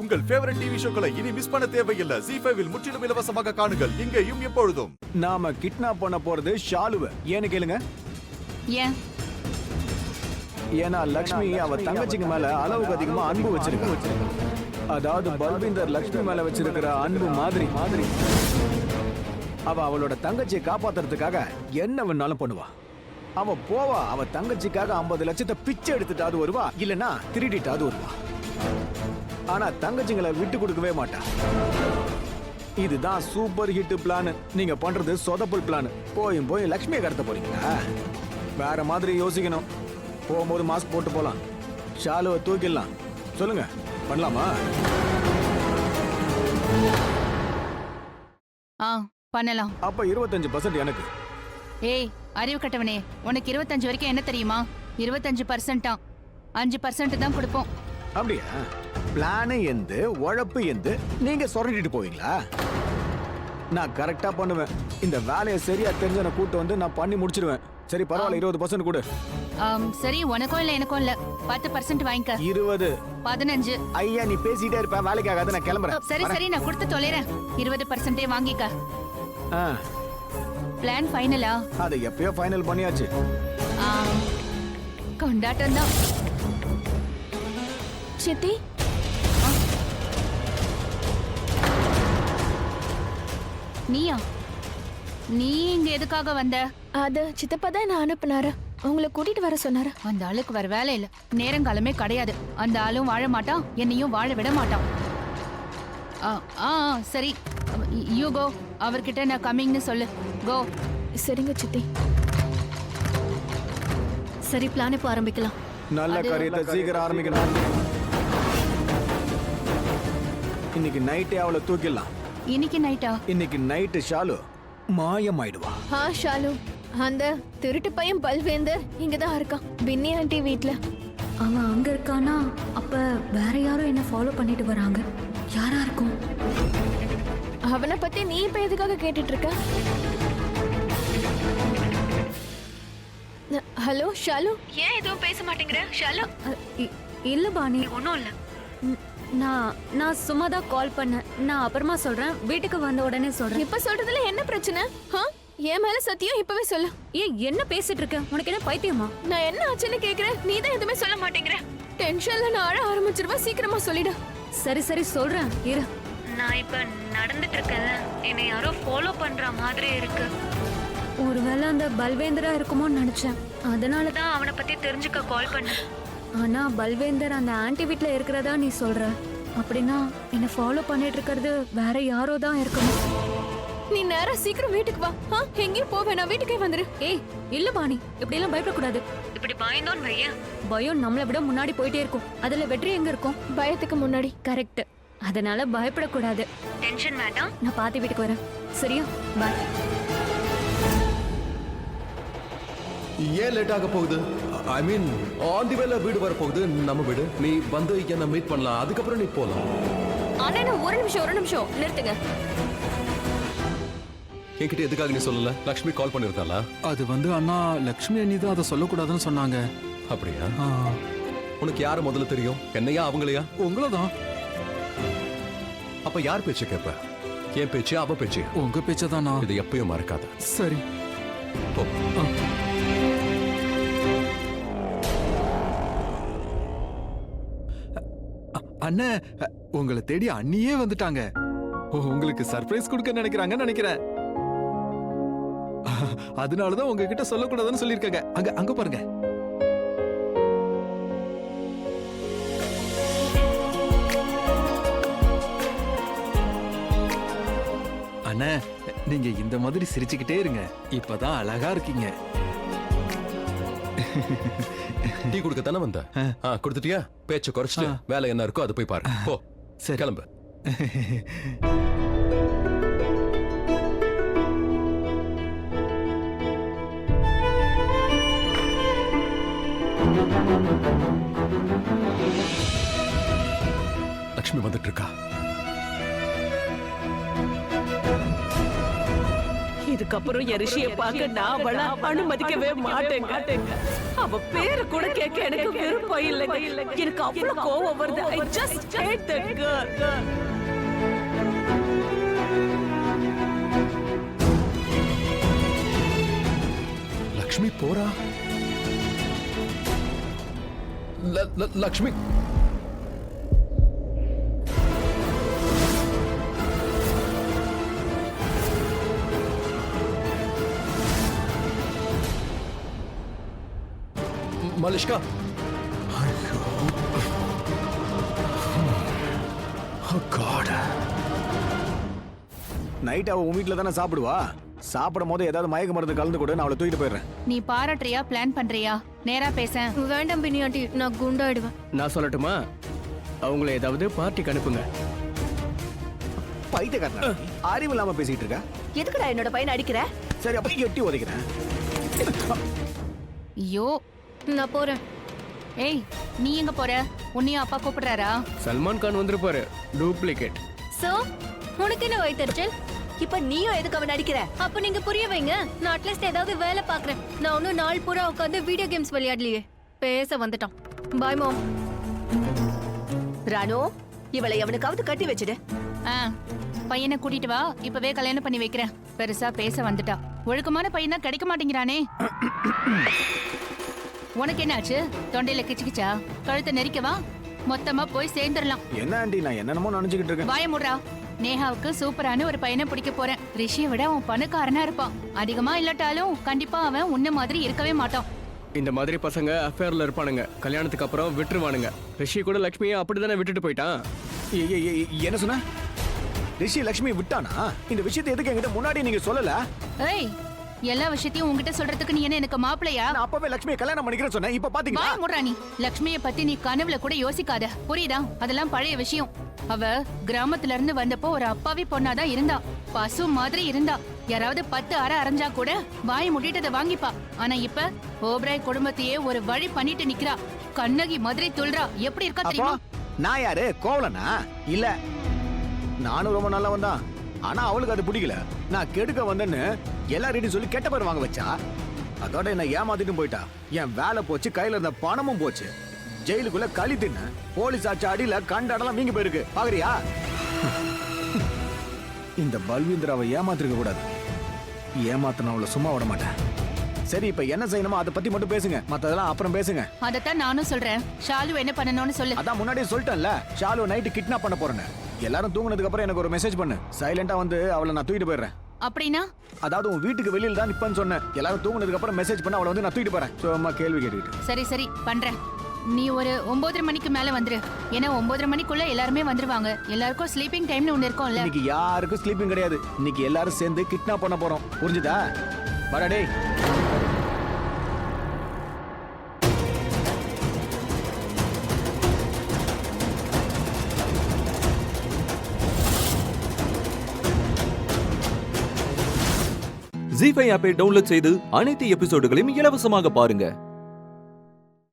உங்கள் favourite TV ஷோக்களை இனி miss பண்ண தேவையில்லை. ZEE5 இல் முற்றிலும் இலவசமாக காணுங்கள். இங்கேயும் எப்பொழுதும். நாம கிட்னாப் பண்ண போறது ஷாலுவ. ஏன்னு கேளுங்க. ஏன்? ஏன்னா லக்ஷ்மி அவ தங்கச்சிக்கு மேல அளவுக்கு அதிகமா அன்பு வச்சிருக்கா. அதாவது பல்விந்தர் லக்ஷ்மி மேல வச்சிருக்கிற அன்பு மாதிரி அவ அவளோட தங்கச்சியை காப்பாத்துறதுக்காக என்ன வேணாலும் பண்ணுவா. அவ போவா, அவ தங்கச்சிக்காக 50 லட்சத்தை பிச்சை எடுத்துட்டாவது வருவா, இல்லனா திருடிட்டாவது வருவா. ஆனா தங்கச்சிங்களை விட்டு கொடுக்கவே மாட்டா. இதுதான் சூப்பர் ஹிட் பிளான். நீங்க பண்றது சொதப்பல் பிளான். போய் லக்ஷ்மியை கடத்த போறீங்களா? வேற மாதிரி யோசிக்கணும். போகும்போது மாஸ்க் போட்டு போலாம். ஷாலுவை தூக்கிடலாம். சொல்லுங்க, பண்ணலாமா? பண்ணலாம். அப்ப 25% எனக்கு. ஏய் அறிவு கட்டவனே, உனக்கு 25 வரைக்கும் என்ன தெரியுமா? 25%. 5% தான் கொடுப்போம். அப்படியா? பிளான் எந்து, உழைப்பு எந்து, நீங்க சொரண்டிட்டு போவீங்களா? நான் கரெக்டா பண்ணுவேன். இந்த வேலையை சரியா தெரிஞ்சன கூட்டு வந்து நான் பண்ணி முடிச்சிடுவேன். சரி பரவாயில்ல, 20% கொடு. சரி, உனக்கும் இல்ல எனக்கும் இல்ல, 10% வாங்கிக்க. 20. 15. ஐயா நீ பேசிட்டே இருப்ப, வேலைக்கு ஆகாது, நான் கிளம்புறேன். சரி நான் கொடுத்து தொலைறேன். 20% வாங்கிக்க. பிளான் ஃபைனலா? அது எப்பயோ ஃபைனல் பண்ணியாச்சு. கொண்டாட்டம் தான். சித்தி, நீயா? நீ இங்க எதுக்காக வந்த? அது சித்தப்பா தான் என்ன அனுப்புனாரு. உங்களை கூட்டிட்டு வர சொன்னாரு. அந்த ஆளுக்கு வர வேலை இல்ல, நேரங்காலமே கிடையாது. அந்த ஆளும் வாழ மாட்டான், என்னையும் வாழ விட மாட்டான். சரி, யூ கோ. அவர்கிட்ட நான் கம்மிங்னு சொல்லு. கோ. சரிங்க சித்தி. சரி, பிளான் இப்போ ஆரம்பிக்கலாம். நல்ல காரியத்தை சீக்கிரம் ஆரம்பிக்கணும். இன்னைக்கு நைட்டே அவளை தூக்கிடலாம். இன்னைக்கு நைட்டா? இன்னைக்கு நைட்டு ஷாலு மாயமாயிடுவா. ஷாலு, அந்த திருட்டு பையன் பல்வேந்தர் இங்கதான் இருக்கான், பின்னி ஆண்டி வீட்ல. அவன் அங்க இருக்கானா? அப்ப வேற யாரும் என்ன ஃபாலோ பண்ணிட்டு வராங்க. யாரா இருக்கும்? அவனை பத்தி நீ இப்ப எதுக்காக கேட்டுட்டு இருக்க? ஹலோ ஷாலு, ஏன் எதுவும் பேச மாட்டேங்கிற? ஷாலு. இல்ல பாணி, ஒன்றும் இல்ல. நான் சும்மா தான் கால் பண்ணேன். நான் அப்புறமா சொல்றேன், வீட்டுக்கு வந்த உடனே சொல்றேன். இப்ப சொல்றதுல என்ன பிரச்சனை? என் மேல சத்தியம் இப்பவே சொல்லு. ஏன் என்ன பேசிட்டு இருக்க? உனக்கு என்ன பைத்தியமா? நான் என்ன ஆச்சுன்னு கேக்குறேன், நீ தான் எதுவுமே சொல்ல மாட்டேங்கிற. டென்ஷன்ல நான் அழ ஆரம்பிச்சிருவேன். சீக்கிரமா சொல்லிடு. சரி சொல்றேன், இரு. நான் இப்ப நடந்துட்டு இருக்கேன்ல, என்னை யாரோ ஃபாலோ பண்ற மாதிரி இருக்கு. ஒருவேளை அந்த பல்வேந்தரா இருக்குமோன்னு நினைச்சேன். அதனாலதான் அவனை பத்தி தெரிஞ்சுக்க கால் பண்ணேன். ஆனா பல்வேந்தர் அந்த ஆன்டி வீட்ல இருக்கிறதா நீ சொல்ற. அப்படின்னா என்ன ஃபாலோ பண்ணிட்டு இருக்கிறது வேற யாரோ தான் இருக்கணும். நீ நேரா சீக்கிரம் வீட்டுக்கு வா. எங்கேயும் போவே, நான் வீட்டுக்கே வந்துரு. ஏய் இல்ல பாணி, இப்படி எல்லாம் பயப்படக்கூடாது. இப்படி பயந்தோன்னு வைய, பயம் நம்மளை விட முன்னாடி போயிட்டே இருக்கும். அதுல வெற்றி எங்க இருக்கும்? பயத்துக்கு முன்னாடி. கரெக்ட். அதனால பயப்படக்கூடாது. டென்ஷன் வேண்டாம். நான் பாத்தி வீட்டுக்கு வரேன். சரியா? பாய். ஏன் லேட் ஆக போகுது? ஐ மீன் ஆன் தி வேல வீடு வர போகுது, நம்ம வீடு. நீ வந்து என்ன மீட் பண்ணலாம், அதுக்கப்புறம் நீ போலாம். ஆனா ஒரு நிமிஷம் நிறுத்துங்க. என்கிட்ட எதுக்காக நீ சொல்லல? லக்ஷ்மி கால் பண்ணிருந்தாளா? அது வந்து அண்ணா, லக்ஷ்மி அண்ணி தான் அதை சொல்லக்கூடாதுன்னு சொன்னாங்க. அப்படியா? உனக்கு யாரு முதல்ல தெரியும், என்னையா அவங்களையா? உங்களதான். அப்ப யார் பேச்சு கேப்ப? என் பேச்சு அவ பேச்சு? உங்க பேச்சதானா? இது எப்பயும் மறக்காத. சரி போ. அண்ணே, உங்களை தேடி அண்ணியே வந்துட்டாங்க. உங்களுக்கு சர்ப்ரைஸ் கொடுக்க நினைக்கிறேன். அதனாலதான் உங்ககிட்ட சொல்லக்கூடாதுன்னு சொல்லிருக்காங்க. அங்க பாருங்க. அண்ணே, நீங்க இந்த மாதிரி சிரிச்சுக்கிட்டே இருங்க. இப்பதான் அழகா இருக்கீங்க. டீ கொடுக்க தானே வந்த? கொடுத்துட்டியா? பேச்ச குறைச்சிட்டு வேலை என்ன இருக்கோ அது போய் பாரு. போ. சரி, கிளம்பு. லக்ஷ்மி வந்துட்டு இருக்கா. இதுக்கப்புறம் என் ரிஷியை பார்க்க நான் அவளை அனுமதிக்கவே மாட்டேங்க. அவ பேரு கூட கேட்க எனக்கு விருப்பம் இல்லைங்க. எனக்கு அவ்வளவு கோவம் வருது. I just hate that girl. Lakshmi போறா. லக்ஷ்மி மலிஷ்கா. நைட் அவ உன் வீட்டுல தானே சாப்பிடுவா. சாப்பிடும் போது ஏதாவது மயக்க மருந்து கலந்து கூட நான் அவளை தூக்கிட்டு போயிடுறேன். நீ பாராட்டுறியா பிளான் பண்றியா? நேரா பேச. வேண்டாம் பின்னி ஆண்டி, நான் குண்டாயிடுவேன். நான் சொல்லட்டுமா? அவங்கள ஏதாவது பார்ட்டிக்கு அனுப்புங்க. பைத்தியக்காரன் அறிவு இல்லாம பேசிட்டு இருக்கா. எதுக்குடா என்னோட பையனை அடிக்கிற? சரி அப்ப எட்டி உதைக்கிறேன். ஐயோ, நான் போறேன். ஏய் நீ எங்க போற? உன்னையும் அப்பா கூப்பிடுறாரா? சல்மான் கான் வந்திருப்பாரு. டூப்ளிகேட். சோ உனக்கு என்ன வயிற்றுச்சல்? இப்ப நீயும் எதுக்கு அவன் அடிக்கிற? அப்ப நீங்க புரிய வைங்க. நான் அட்லீஸ்ட் ஏதாவது வேலை பாக்குறேன். நான் ஒன்னும் நாள் பூரா உட்காந்து வீடியோ கேம்ஸ் விளையாடலையே. பேச வந்துட்டான். பாய் மாம். ராணு, இவளை எவனுக்காவது கட்டி வச்சிடு. பையனை கூட்டிட்டு வா, இப்பவே கல்யாணம் பண்ணி வைக்கிறேன். பெருசா பேச வந்துட்டா. ஒழுக்கமான பையனா கிடைக்க மாட்டேங்கிறானே. உனக்கு என்னாச்சு? தொண்டையில கிச்சுக்கிச்சா? கழுத்தை நெரிக்கவா? மொத்தமா போய் சேர்ந்துடலாம். என்ன ஆண்டி, நான் என்னென்னமோ நினைச்சுக்கிட்டு இருக்கேன். வாய முடுறா. நேஹாவுக்கு சூப்பரான ஒரு பையனை பிடிக்க போறேன். ரிஷியை விட அவன் பணக்காரனா இருப்பான். அதிகமா இல்லாட்டாலும் கண்டிப்பா அவன் உன்ன மாதிரி இருக்கவே மாட்டான். இந்த மாதிரி பசங்க அஃபேர்ல இருப்பானுங்க. கல்யாணத்துக்கு அப்புறம் விட்டுருவானுங்க. ரிஷி கூட லக்ஷ்மியை அப்படிதானே விட்டுட்டு போயிட்டான். என்ன சொன்ன? ரிஷி லக்ஷ்மி விட்டானா? இந்த விஷயத்தை எதுக்கு என்கிட்ட முன்னாடி நீங்க சொல்லல? ஏய், எல்லா விஷயத்தையும் உன்கிட்ட சொல்றதுக்கு நீ என்ன எனக்கு மாப்பிளையா? நான் அப்பவே லக்ஷ்மியை கல்யாணம் பண்ணிக்கிறேன்னு சொன்னேன். இப்ப பாத்தீங்களா? வாய் முடுறா நீ. லக்ஷ்மியை பத்தி நீ கனவுல கூட யோசிக்காத. புரியுதா? அதெல்லாம் பழைய விஷயம். அவ கிராமத்துல இருந்து வந்தப்போ ஒரு அப்பாவி பொண்ணாதான் இருந்தா. பசு மாதிரி இருந்தா. யாராவது 10 அரை அரைஞ்சா கூட வாய் முட்டிட்டு அதை வாங்கிப்பா. ஆனா இப்ப ஓப்ராய் குடும்பத்தையே ஒரு வழி பண்ணிட்டு நிக்கிறா. கண்ணகி மாதிரி துள்றா. எப்படி இருக்கா தெரியுமா? நான் யாரு? கோவலனா? இல்ல, நானும் ரொம்ப நல்லா வந்தான். ஆனா அவளுக்கு அது பிடிக்கல. நான் கெடுக்க வந்தேன்னு எல்லாரையும் சொல்லி கெட்ட பேர் வாங்க வச்சா. அதோட என்ன ஏமாத்திட்டு போயிட்டா. என் வேலை போச்சு, கையில இருந்த பணமும் போச்சு. ஜெயிலுக்குள்ள களி தின்னு போலீஸ் ஆச்சு அடியில கண்டடலாம் வீங்கி போயிருக்கு. பாக்குறியா? இந்த பல்வீந்திராவை ஏமாத்திருக்க கூடாது. ஏமாத்தின அவளை சும்மா விட மாட்டேன். சரி, இப்ப என்ன செய்யணுமோ அதை பத்தி மட்டும் பேசுங்க. மத்ததெல்லாம் அப்புறம் பேசுங்க. அதத்தான் நானும் சொல்றேன். ஷாலு என்ன பண்ணணும்னு சொல்லு. அதான் முன்னாடியே சொல்லிட்டேன்ல, ஷாலு நைட்டு கிட்னாப் பண்ண போறேன்னு. எல்லாரும் தூங்குனதுக்கு அப்புறம் எனக்கு ஒரு மெசேஜ் பண்ணு. சைலண்டா வந்து அவளை நான் தூக்கிட்டு போயிடுறேன். அப்படின்னா? அதாவது உன் வீட்டுக்கு வெளியில தான் நிப்பேன்னு சொன்னேன். எல்லாரும் தூங்குனதுக்கு அப்புறம் மெசேஜ் பண்ண அவளை வந்து நான் தூக்கிட்டு போறேன். சும்மா கேள்வி கேட்டுக்கிட்டு. சரி சரி பண்றேன். நீ ஒரு 9:30 மணிக்கு மேல வந்துரு. ஏன்னா 9:30 மணிக்குள்ள எல்லாருமே வந்துருவாங்க. எல்லாருக்கும் ஸ்லீப்பிங் டைம்னு ஒண்ணு இருக்கும்ல. இன்னைக்கு யாருக்கும் ஸ்லீப்பிங் கிடையாது. இன்னைக்கு எல்லாரும் சேர்ந்து கிட்னாப் பண்ண போறோம். புரிஞ்சுதா? வாடா டேய். ஜீ5 ஆப்பை டவுன்லோட் செய்து அனைத்து எபிசோடுகளையும் இலவசமாக பாருங்க.